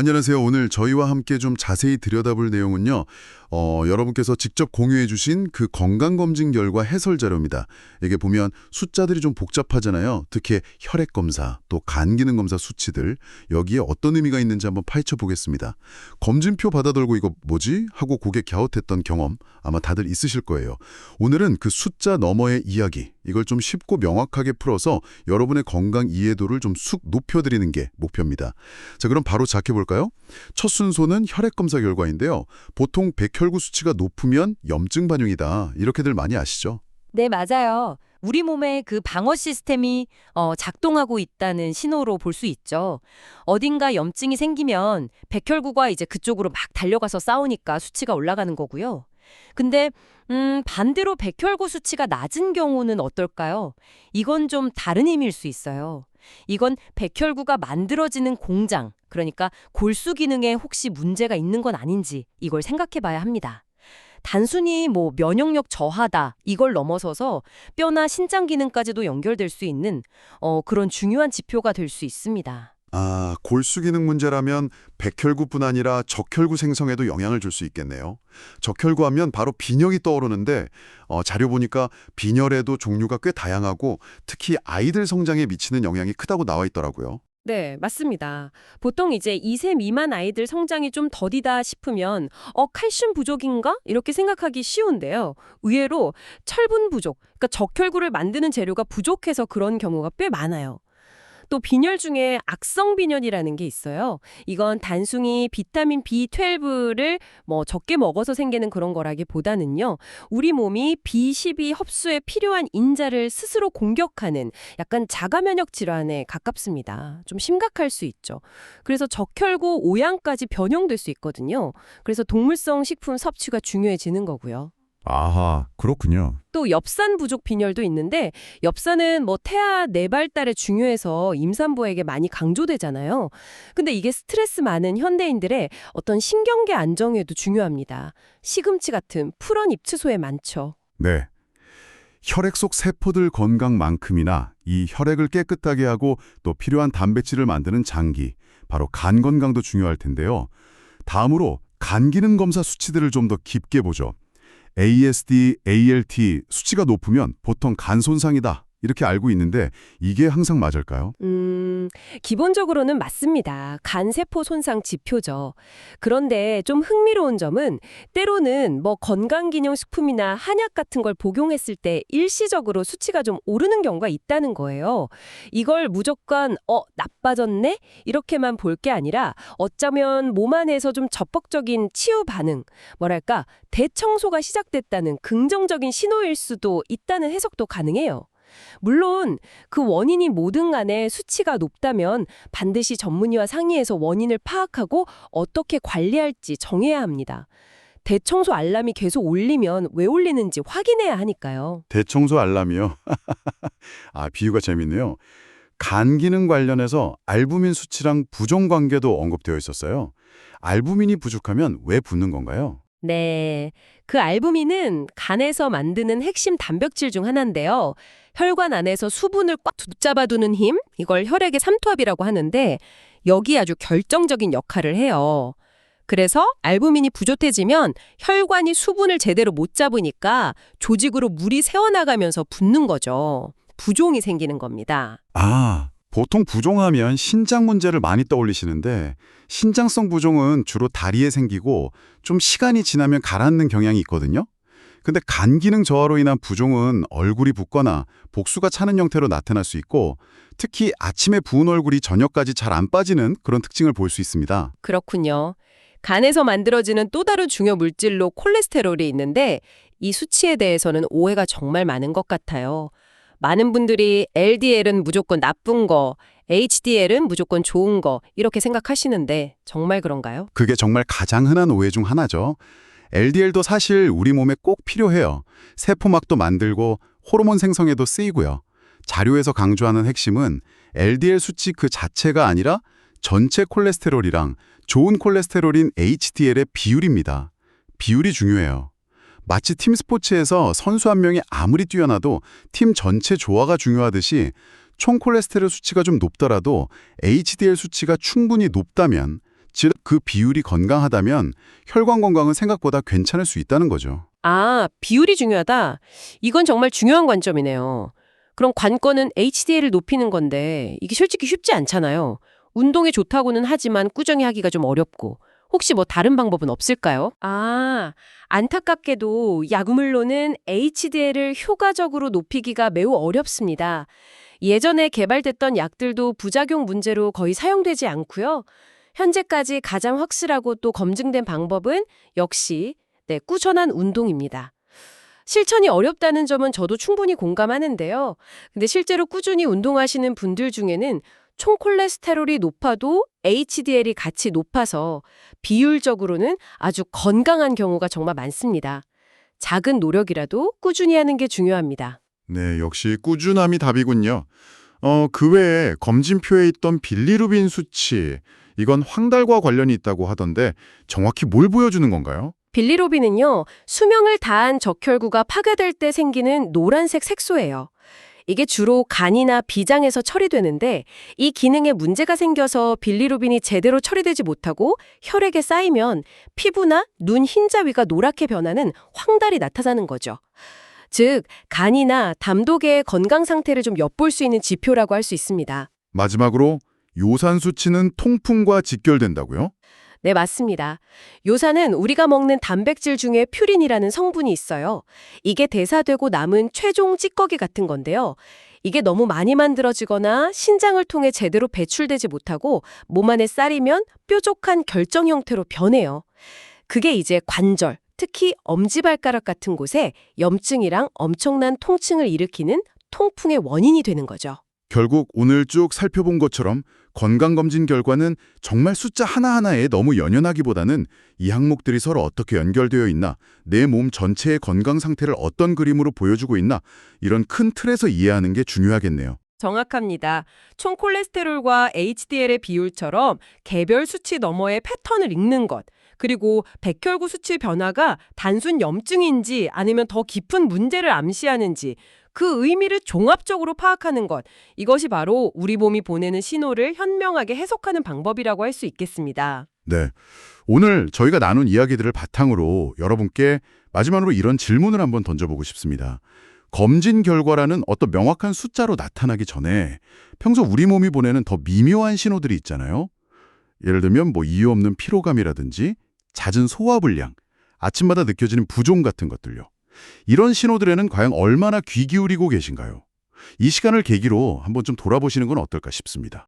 안녕하세요. 오늘 저희와 함께 좀 자세히 들여다볼 내용은요. 여러분께서 직접 공유해 주신 그 건강검진 결과 해설 자료입니다. 이게 보면 숫자들이 좀 복잡하잖아요. 특히 혈액검사, 또 간기능검사 수치들, 여기에 어떤 의미가 있는지 한번 파헤쳐 보겠습니다. 검진표 받아 들고 이거 뭐지? 하고 고개 갸웃했던 경험 아마 다들 있으실 거예요. 오늘은 그 숫자 너머의 이야기, 이걸 좀 쉽고 명확하게 풀어서 여러분의 건강 이해도를 좀 쑥 높여드리는 게 목표입니다. 자, 그럼 바로 시작해볼까요? 첫 순서는 혈액검사 결과인데요. 보통 백혈구 수치가 높으면 염증 반응이다, 이렇게들 많이 아시죠? 네, 맞아요. 우리 몸의 그 방어 시스템이 작동하고 있다는 신호로 볼 수 있죠. 어딘가 염증이 생기면 백혈구가 이제 그쪽으로 막 달려가서 싸우니까 수치가 올라가는 거고요. 근데 반대로 백혈구 수치가 낮은 경우는 어떨까요? 이건 좀 다른 의미일 수 있어요. 이건 백혈구가 만들어지는 공장, 그러니까 골수 기능에 혹시 문제가 있는 건 아닌지 이걸 생각해 봐야 합니다. 단순히 면역력 저하다 이걸 넘어서서 뼈나 신장 기능까지도 연결될 수 있는 그런 중요한 지표가 될 수 있습니다. 아, 골수 기능 문제라면 백혈구뿐 아니라 적혈구 생성에도 영향을 줄 수 있겠네요. 적혈구 하면 바로 빈혈이 떠오르는데 자료 보니까 빈혈에도 종류가 꽤 다양하고 특히 아이들 성장에 미치는 영향이 크다고 나와 있더라고요. 네, 맞습니다. 보통 이제 2세 미만 아이들 성장이 좀 더디다 싶으면 칼슘 부족인가? 이렇게 생각하기 쉬운데요. 의외로 철분 부족, 그러니까 적혈구를 만드는 재료가 부족해서 그런 경우가 꽤 많아요. 또 빈혈 중에 악성 빈혈이라는 게 있어요. 이건 단순히 비타민 B12를 적게 먹어서 생기는 그런 거라기보다는요. 우리 몸이 B12 흡수에 필요한 인자를 스스로 공격하는 약간 자가 면역 질환에 가깝습니다. 좀 심각할 수 있죠. 그래서 적혈구 오양까지 변형될 수 있거든요. 그래서 동물성 식품 섭취가 중요해지는 거고요. 아하, 그렇군요. 또 엽산 부족 빈혈도 있는데 엽산은 태아 내발달에 중요해서 임산부에게 많이 강조되잖아요. 근데 이게 스트레스 많은 현대인들의 어떤 신경계 안정에도 중요합니다. 시금치 같은 푸른 잎채소에 많죠. 네. 혈액 속 세포들 건강만큼이나 이 혈액을 깨끗하게 하고 또 필요한 단백질을 만드는 장기, 바로 간 건강도 중요할 텐데요. 다음으로 간 기능 검사 수치들을 좀 더 깊게 보죠. ASD, ALT 수치가 높으면 보통 간 손상이다, 이렇게 알고 있는데 이게 항상 맞을까요? 기본적으로는 맞습니다. 간세포 손상 지표죠. 그런데 좀 흥미로운 점은 때로는 건강기능식품이나 한약 같은 걸 복용했을 때 일시적으로 수치가 좀 오르는 경우가 있다는 거예요. 이걸 무조건 나빠졌네? 이렇게만 볼 게 아니라 어쩌면 몸 안에서 좀 적극적인 치유 반응, 뭐랄까 대청소가 시작됐다는 긍정적인 신호일 수도 있다는 해석도 가능해요. 물론 그 원인이 뭐든 간에 수치가 높다면 반드시 전문의와 상의해서 원인을 파악하고 어떻게 관리할지 정해야 합니다. 대청소 알람이 계속 울리면 왜 울리는지 확인해야 하니까요. 대청소 알람이요? 아, 비유가 재밌네요. 간 기능 관련해서 알부민 수치랑 부정 관계도 언급되어 있었어요. 알부민이 부족하면 왜 붓는 건가요? 네, 그 알부민은 간에서 만드는 핵심 단백질 중 하나인데요. 혈관 안에서 수분을 꽉 붙잡아두는 힘, 이걸 혈액의 삼투압이라고 하는데 여기 아주 결정적인 역할을 해요. 그래서 알부민이 부족해지면 혈관이 수분을 제대로 못 잡으니까 조직으로 물이 새어나가면서 붓는 거죠. 부종이 생기는 겁니다. 아, 보통 부종하면 신장 문제를 많이 떠올리시는데 신장성 부종은 주로 다리에 생기고 좀 시간이 지나면 가라앉는 경향이 있거든요. 근데 간 기능 저하로 인한 부종은 얼굴이 붓거나 복수가 차는 형태로 나타날 수 있고 특히 아침에 부은 얼굴이 저녁까지 잘 안 빠지는 그런 특징을 볼 수 있습니다. 그렇군요. 간에서 만들어지는 또 다른 중요 물질로 콜레스테롤이 있는데 이 수치에 대해서는 오해가 정말 많은 것 같아요. 많은 분들이 LDL은 무조건 나쁜 거, HDL은 무조건 좋은 거 이렇게 생각하시는데 정말 그런가요? 그게 정말 가장 흔한 오해 중 하나죠. LDL도 사실 우리 몸에 꼭 필요해요. 세포막도 만들고 호르몬 생성에도 쓰이고요. 자료에서 강조하는 핵심은 LDL 수치 그 자체가 아니라 전체 콜레스테롤이랑 좋은 콜레스테롤인 HDL의 비율입니다. 비율이 중요해요. 마치 팀 스포츠에서 선수 한 명이 아무리 뛰어나도 팀 전체 조화가 중요하듯이 총 콜레스테롤 수치가 좀 높더라도 HDL 수치가 충분히 높다면 즉 그 비율이 건강하다면 혈관 건강은 생각보다 괜찮을 수 있다는 거죠. 아, 비율이 중요하다. 이건 정말 중요한 관점이네요. 그럼 관건은 HDL을 높이는 건데 이게 솔직히 쉽지 않잖아요. 운동에 좋다고는 하지만 꾸준히 하기가 좀 어렵고. 혹시 뭐 다른 방법은 없을까요? 아, 안타깝게도 약물로는 HDL을 효과적으로 높이기가 매우 어렵습니다. 예전에 개발됐던 약들도 부작용 문제로 거의 사용되지 않고요. 현재까지 가장 확실하고 또 검증된 방법은 역시 꾸준한 운동입니다. 실천이 어렵다는 점은 저도 충분히 공감하는데요. 근데 실제로 꾸준히 운동하시는 분들 중에는 총 콜레스테롤이 높아도 HDL이 같이 높아서 비율적으로는 아주 건강한 경우가 정말 많습니다. 작은 노력이라도 꾸준히 하는 게 중요합니다. 네, 역시 꾸준함이 답이군요. 그 외에 검진표에 있던 빌리루빈 수치, 이건 황달과 관련이 있다고 하던데 정확히 뭘 보여주는 건가요? 빌리로빈은요, 수명을 다한 적혈구가 파괴될 때 생기는 노란색 색소예요. 이게 주로 간이나 비장에서 처리되는데 이 기능에 문제가 생겨서 빌리루빈이 제대로 처리되지 못하고 혈액에 쌓이면 피부나 눈 흰자위가 노랗게 변하는 황달이 나타나는 거죠. 즉, 간이나 담독의 건강 상태를 좀 엿볼 수 있는 지표라고 할 수 있습니다. 마지막으로 요산 수치는 통풍과 직결된다고요? 네, 맞습니다. 요산은 우리가 먹는 단백질 중에 퓨린이라는 성분이 있어요. 이게 대사되고 남은 최종 찌꺼기 같은 건데요. 이게 너무 많이 만들어지거나 신장을 통해 제대로 배출되지 못하고 몸 안에 쌓이면 뾰족한 결정 형태로 변해요. 그게 이제 관절, 특히 엄지발가락 같은 곳에 염증이랑 엄청난 통증을 일으키는 통풍의 원인이 되는 거죠. 결국 오늘 쭉 살펴본 것처럼 건강검진 결과는 정말 숫자 하나하나에 너무 연연하기보다는 이 항목들이 서로 어떻게 연결되어 있나, 내 몸 전체의 건강 상태를 어떤 그림으로 보여주고 있나, 이런 큰 틀에서 이해하는 게 중요하겠네요. 정확합니다. 총 콜레스테롤과 HDL의 비율처럼 개별 수치 너머의 패턴을 읽는 것, 그리고 백혈구 수치 변화가 단순 염증인지 아니면 더 깊은 문제를 암시하는지 그 의미를 종합적으로 파악하는 것, 이것이 바로 우리 몸이 보내는 신호를 현명하게 해석하는 방법이라고 할 수 있겠습니다. 네, 오늘 저희가 나눈 이야기들을 바탕으로 여러분께 마지막으로 이런 질문을 한번 던져보고 싶습니다. 검진 결과라는 어떤 명확한 숫자로 나타나기 전에 평소 우리 몸이 보내는 더 미묘한 신호들이 있잖아요. 예를 들면 이유 없는 피로감이라든지 잦은 소화불량, 아침마다 느껴지는 부종 같은 것들요. 이런 신호들에는 과연 얼마나 귀 기울이고 계신가요? 이 시간을 계기로 한번 좀 돌아보시는 건 어떨까 싶습니다.